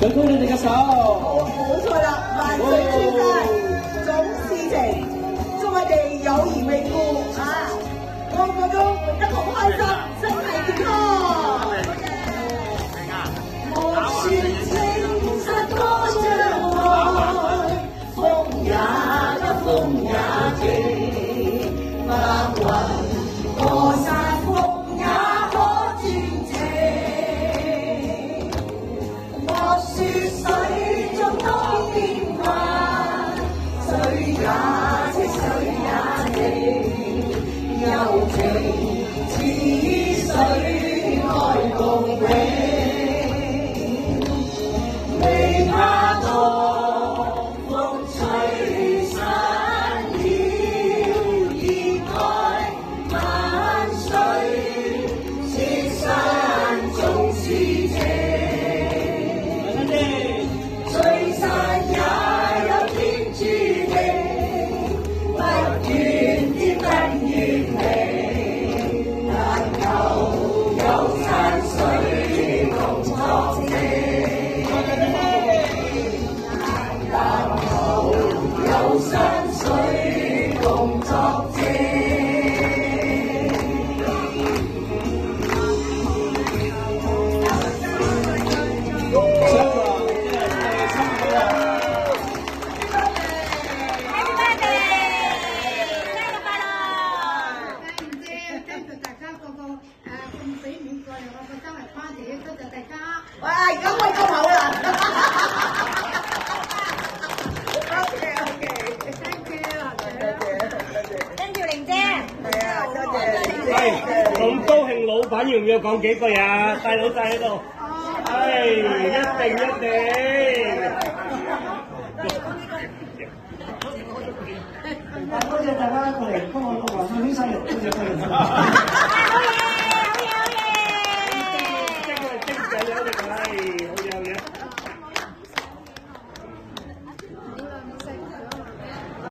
舉高你哋嘅手，冇錯啦！萬歲千山總是情，祝我哋友誼永固啊！個個都活得好開心，身體健康。莫說情實多障礙，風也急，風也靜，白雲過山峰也可轉晴。莫說水中多變幻，水也清，水也靜，柔情似水愛共永。未怕當風吹散了，熱愛萬水，千山總是情。聚散也有天注定，不願天不願離，但求有山水共作證。但求有山水共作證。喂，而家開金口啦！Thank you， 玲姐。係啊，多謝。喂，咁高興，老闆要唔要講幾句啊？細佬仔喺度。係，一定。多謝大家過嚟幫我錄華山先生，多謝。